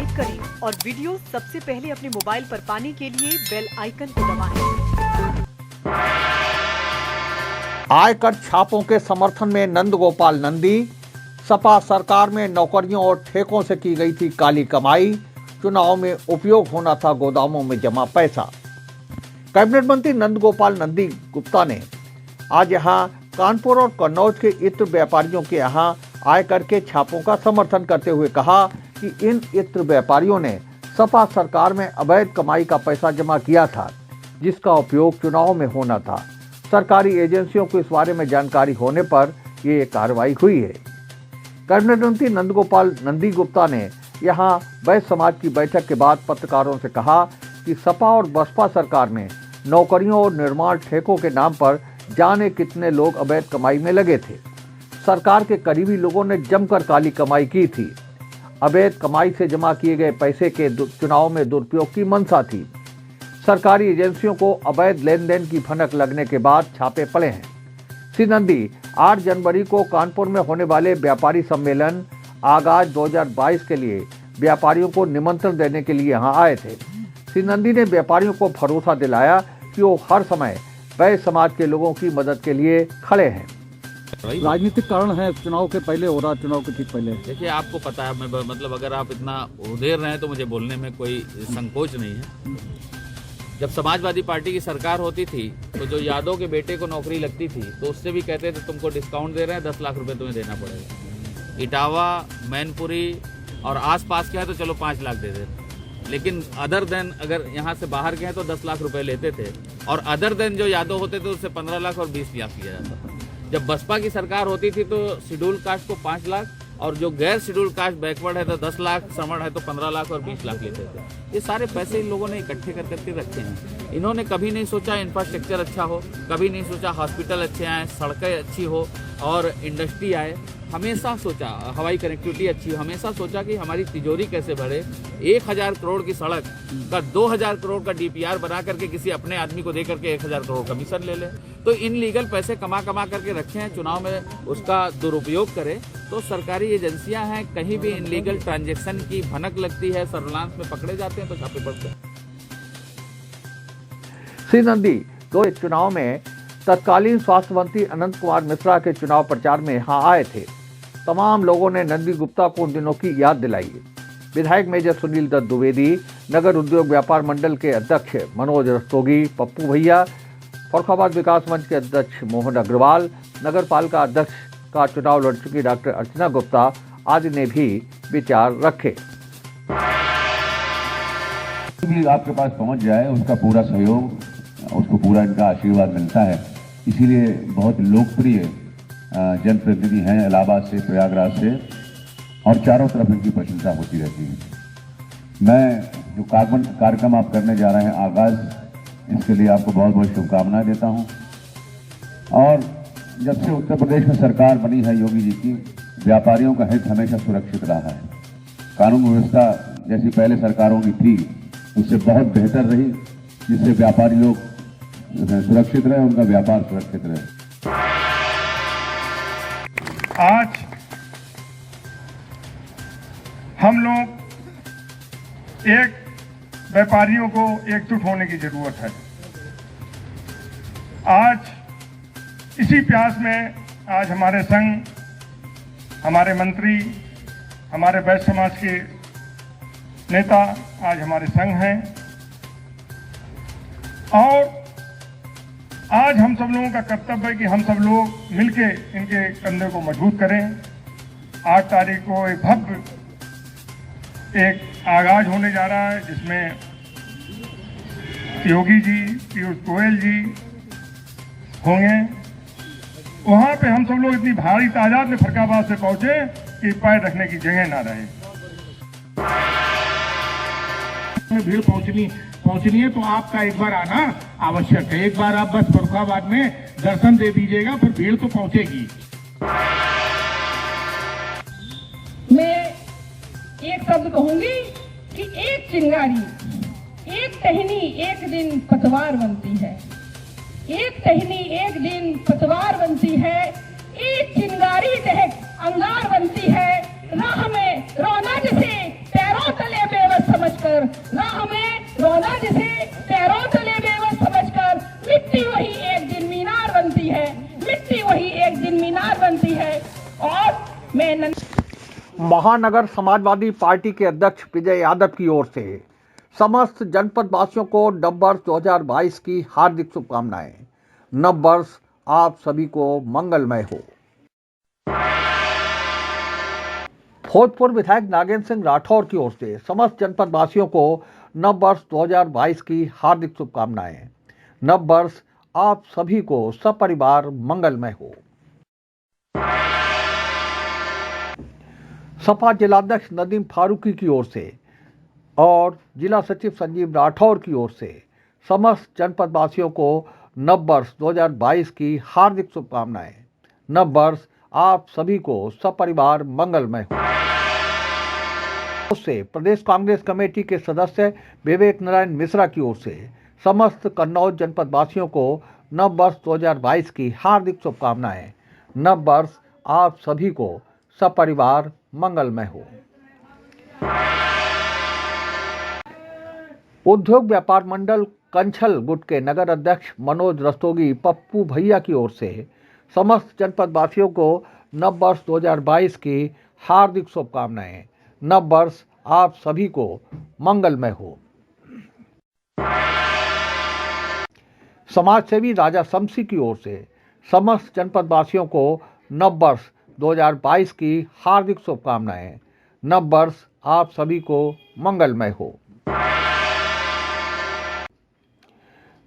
Subscribe करें और video सबसे पहले अपने मोबाइल पर पाने के लिए बेल आइकन को दबाएं। आयकर छापों के समर्थन में नंदगोपाल नंदी। सपा सरकार में नौकरियों और ठेकों से की गई थी काली कमाई, चुनाव में उपयोग होना था गोदामों में जमा पैसा। कैबिनेट मंत्री नंदगोपाल नंदी गुप्ता ने आज यहां कानपुर और कन्नौज के इत्र व्यापारियों के यहां आयकर के छापों का समर्थन करते हुए कहा कि इन इत्र व्यापारियों ने सपा सरकार में अवैध कमाई का पैसा जमा किया था, जिसका उपयोग चुनाव में होना था। सरकारी एजेंसियों को इस बारे में जानकारी होने पर ये कार्रवाई हुई है। कैबिनेट मंत्री नंदगोपाल नंदी गुप्ता ने यहां वैश्य समाज की बैठक के बाद पत्रकारों से कहा कि सपा और बसपा सरकार में नौकरियों और निर्माण ठेकों के नाम पर जाने कितने लोग अवैध कमाई में लगे थे। सरकार के करीबी लोगों ने जमकर काली कमाई की थी। अवैध कमाई से जमा किए गए पैसे के चुनाव में दुरुपयोग की मंशा थी। सरकारी एजेंसियों को अवैध लेन देन की भनक लगने के बाद छापे पड़े हैं। श्री नंदी 8 जनवरी को कानपुर में होने वाले व्यापारी सम्मेलन आगाज 2022 के लिए व्यापारियों को निमंत्रण देने के लिए यहां आए थे। श्री नंदी ने व्यापारियों को भरोसा दिलाया कि वो हर समय वैश्य समाज के लोगों की मदद के लिए खड़े हैं। राजनीतिक कारण है, चुनाव के पहले हो रहा, चुनाव के ठीक पहले। देखिए, आपको पता है, मैं मतलब अगर आप इतना उधेड़ रहे हैं तो मुझे बोलने में कोई संकोच नहीं है। जब समाजवादी पार्टी की सरकार होती थी तो जो यादव के बेटे को नौकरी लगती थी तो उससे भी कहते थे तुमको डिस्काउंट दे रहे हैं, 10 लाख रुपए तुम्हें देना पड़ेगा। इटावा, मैनपुरी और आसपास के हैं तो चलो 5 लाख दे देते, लेकिन अदर देन अगर यहाँ से बाहर के हैं तो 10 लाख रुपए लेते थे, और अदर देन जो यादव होते थे उससे 15 लाख और 20 लाख लिया जाता था। जब बसपा की सरकार होती थी तो शेड्यूल कास्ट को 5 लाख और जो गैर शेड्यूल कास्ट बैकवर्ड है तो 10 लाख, श्रमण है तो 15 लाख और 20 लाख लेते थे। ये सारे पैसे इन लोगों ने इकट्ठे कर करके रखे हैं। इन्होंने कभी नहीं सोचा इंफ्रास्ट्रक्चर अच्छा हो, कभी नहीं सोचा हॉस्पिटल अच्छे आए, सड़कें अच्छी हो और इंडस्ट्री आए। हमेशा सोचा हवाई कनेक्टिविटी अच्छी हो, हमेशा सोचा कि हमारी तिजोरी कैसे बढ़े। 1000 करोड़ की सड़क का 2000 करोड़ का डीपीआर बना करके किसी अपने आदमी को दे करके 1000 करोड़ कमीशन ले ले। तो इन लीगल पैसे कमा करके रखे हैं, चुनाव में उसका दुरुपयोग करे तो सरकारी एजेंसियां हैं, कहीं भी इनलीगल ट्रांजैक्शन की भनक लगती है, सर्विलांस में पकड़े जाते हैं तो छापे पड़ते हैं। श्री नंदी तो चुनाव में तत्कालीन स्वास्थ्य मंत्री अनंत कुमार मिश्रा के चुनाव प्रचार में यहां आए थे। तमाम लोगों ने नंदी गुप्ता को उन दिनों की याद दिलाई। विधायक मेजर सुनील दत्त द्विवेदी, नगर उद्योग व्यापार मंडल के अध्यक्ष मनोज रस्तोगी, पप्पू भैया, फर्रुखाबाद विकास मंच के अध्यक्ष मोहन अग्रवाल, नगर पालिका अध्यक्ष का चुनाव लड़ चुकी डॉक्टर अर्चना गुप्ता आदि ने भी विचार रखे। भी आपके पास पहुंच जाए उसका पूरा सहयोग, उसको पूरा इनका आशीर्वाद मिलता है। इसीलिए बहुत लोकप्रिय जनप्रतिनिधि हैं इलाहाबाद से, प्रयागराज से, और चारों तरफ इनकी प्रशंसा होती रहती है। मैं जो कार्यक्रम आप करने जा रहे हैं आगाज, इसके लिए आपको बहुत बहुत शुभकामनाएं देता हूं। और जब से उत्तर प्रदेश में सरकार बनी है योगी जी की, व्यापारियों का हित हमेशा सुरक्षित रहा है। कानून व्यवस्था जैसी पहले सरकारों की थी उससे बहुत बेहतर रही, जिससे व्यापारी लोग सुरक्षित रहे, उनका व्यापार सुरक्षित रहे। आज हम लोग व्यापारियों को एकजुट होने की जरूरत है। आज इसी प्यास में आज हमारे संघ, हमारे मंत्री, हमारे वैश्य समाज के नेता आज हमारे संघ हैं, और आज हम सब लोगों का कर्तव्य है कि हम सब लोग मिलके इनके कंधे को मजबूत करें। 8 तारीख को एक भव्य आगाज होने जा रहा है जिसमें योगी जी, पीयूष गोयल जी होंगे। वहां पे हम सब लोग इतनी भारी तादाद में फर्रुखाबाद से पहुंचे कि पैर रखने की जगह ना रहे। भीड़ पहुंचनी है तो आपका एक बार आना आवश्यक है। एक बार आप बस फर्रुखाबाद में दर्शन दे दीजिएगा, फिर भीड़ तो पहुंचेगी। मैं एक शब्द कहूंगी कि एक चिंगारी, एक टहनी एक दिन पतवार बनती है। एक टहनी एक दिन पतवार बनती है, एक चिंगारी दहक अंगार बनती है। राह में रौनक से पैरों तले में समझकर, ना हमें रोना जिसे पैरों तले बेबस समझकर। मिट्टी वही एक दिन मीनार बनती है, मिट्टी वही एक दिन मीनार बनती है। और मैं महानगर समाजवादी पार्टी के अध्यक्ष विजय यादव की ओर से समस्त जनपद वासियों को नववर्ष 2022 की हार्दिक शुभकामनाएं। नववर्ष आप सभी को मंगलमय हो। भोजपुर विधायक नागेंद्र सिंह राठौर की ओर से समस्त जनपद वासियों को नववर्ष 2022 की हार्दिक शुभकामनाएं। नववर्ष आप सभी को सपरिवार मंगलमय हो। सपा जिलाध्यक्ष नदीम फारूकी की ओर से और जिला सचिव संजीव राठौर की ओर से समस्त जनपद वासियों को नववर्ष 2022 की हार्दिक शुभकामनाएं। नववर्ष आप सभी को सपरिवार मंगलमय हो। से प्रदेश कांग्रेस कमेटी के सदस्य विवेक नारायण मिश्रा की ओर से समस्त कन्नौज जनपद वासियों को नववर्ष 2022 की हार्दिक शुभकामनाएं। नववर्ष आप सभी को सपरिवार मंगलमय हो। उद्योग व्यापार मंडल कंछल गुट के नगर अध्यक्ष मनोज रस्तोगी पप्पू भैया की ओर से समस्त जनपद वासियों को नववर्ष 2022 की हार्दिक शुभकामनाएं। नववर्ष आप सभी को मंगलमय हो। समाजसेवी राजा शमसी की ओर से समस्त जनपद वासियों को नववर्ष 2022 की हार्दिक शुभकामनाएं। नववर्ष आप सभी को मंगलमय हो।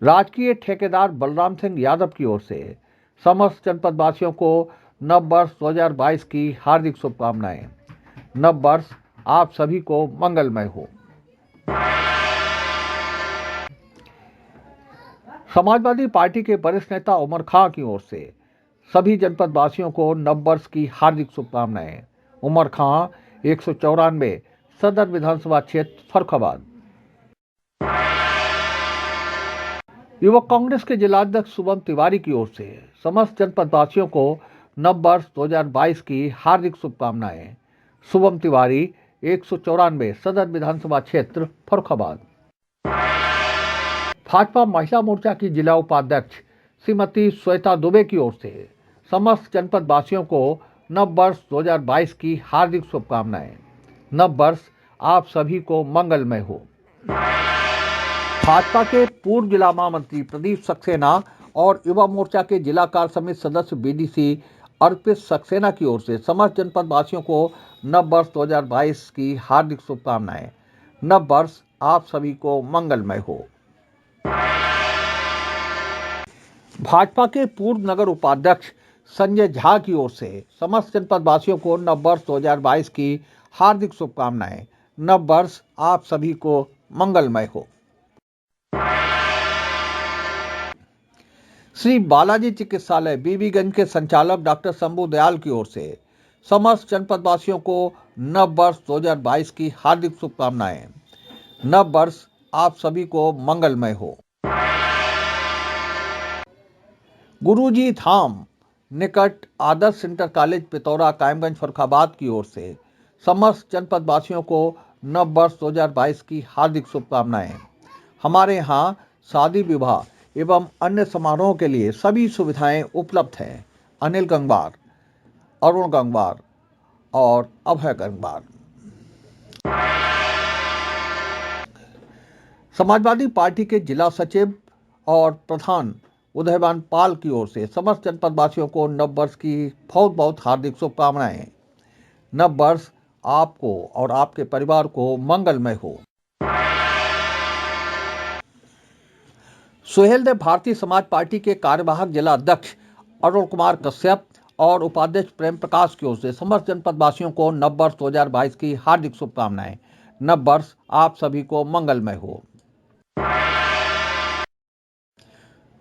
राजकीय ठेकेदार बलराम सिंह यादव की ओर से समस्त जनपद वासियों को नववर्ष 2022 की हार्दिक शुभकामनाएं। नववर्ष आप सभी को मंगलमय हो। समाजवादी पार्टी के वरिष्ठ नेता उमर खां की ओर से सभी जनपद वासियों को नववर्ष की हार्दिक शुभकामनाएं। उमर खां 194 सदर विधानसभा क्षेत्र फर्रुखाबाद। युवक कांग्रेस के जिलाध्यक्ष शुभम तिवारी की ओर से समस्त जनपद वासियों को नववर्ष 2022 की हार्दिक शुभकामनाएं। शुभम तिवारी 194 सदर विधानसभा क्षेत्र फर्रुखाबाद। भाजपा महिला मोर्चा की जिला उपाध्यक्ष श्रीमती श्वेता दुबे की ओर से समस्त जनपद वासियों को नववर्ष 2022 की हार्दिक शुभकामनाएं। नववर्ष आप सभी को मंगलमय हो। भाजपा के पूर्व जिला महामंत्री प्रदीप सक्सेना और युवा मोर्चा के जिला कार्य समिति सदस्य बीडीसी अर्पित सक्सेना की ओर से समस्त जनपद वासियों को नववर्ष 2022 की हार्दिक शुभकामनाएं। नववर्ष आप सभी को मंगलमय हो। भाजपा के पूर्व नगर उपाध्यक्ष संजय झा की ओर से समस्त जनपद वासियों को नववर्ष 2022 की हार्दिक शुभकामनाएं। नववर्ष आप सभी को मंगलमय हो। श्री बालाजी चिकित्सालय बीबीगंज के संचालक डॉक्टर शंभू दयाल की ओर से समस्त जनपद वासियों को नववर्ष 2022 की हार्दिक शुभकामनाएं। नववर्ष आप सभी को मंगलमय हो। गुरुजी धाम निकट आदर्श इंटर कॉलेज पितौरा कायमगंज फर्रुखाबाद की ओर से समस्त जनपद वासियों को नववर्ष 2022 की हार्दिक शुभकामनाएं। हमारे यहाँ शादी विवाह एवं अन्य समारोह के लिए सभी सुविधाएं उपलब्ध हैं। अनिल गंगवार, अरुण गंगवार और अभय गंगवार। समाजवादी पार्टी के जिला सचिव और प्रधान उदयवान पाल की ओर से समस्त जनपद वासियों को नववर्ष की बहुत बहुत हार्दिक शुभकामनाएं। नववर्ष आपको और आपके परिवार को मंगलमय हो। सुहेलदेव भारतीय समाज पार्टी के कार्यवाहक जिला अध्यक्ष अरुण कुमार कश्यप और उपाध्यक्ष प्रेम प्रकाश की ओर से समस्त जनपद वासियों को नववर्ष 2022 की हार्दिक शुभकामनाएं। नववर्ष आप सभी को मंगलमय हो।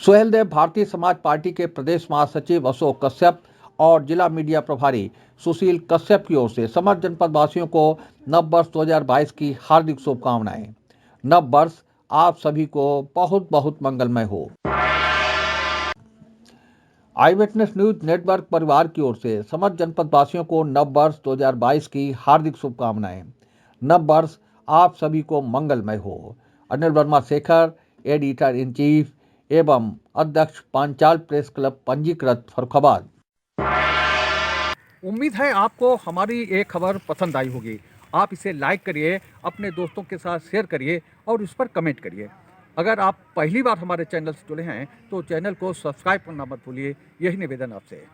सुहेलदेव भारतीय समाज पार्टी के प्रदेश महासचिव अशोक कश्यप और जिला मीडिया प्रभारी सुशील कश्यप की ओर से समस्त जनपद वासियों को नववर्ष 2022 की हार्दिक शुभकामनाएं। नववर्ष आप सभी को बहुत बहुत मंगलमय हो। आई विटनेस न्यूज नेटवर्क परिवार की ओर से समस्त जनपद वासियों को नववर्ष 2022 की हार्दिक शुभकामनाएं। नववर्ष आप सभी को मंगलमय हो। Anil Verma Shekhar, editor in chief एवं अध्यक्ष पांचाल प्रेस क्लब पंजीकृत फर्रुखाबाद। उम्मीद है आपको हमारी ये खबर पसंद आई होगी। आप इसे लाइक करिए, अपने दोस्तों के साथ शेयर करिए और उस पर कमेंट करिए। अगर आप पहली बार हमारे चैनल से जुड़े हैं तो चैनल को सब्सक्राइब करना मत भूलिए। यही निवेदन आपसे है।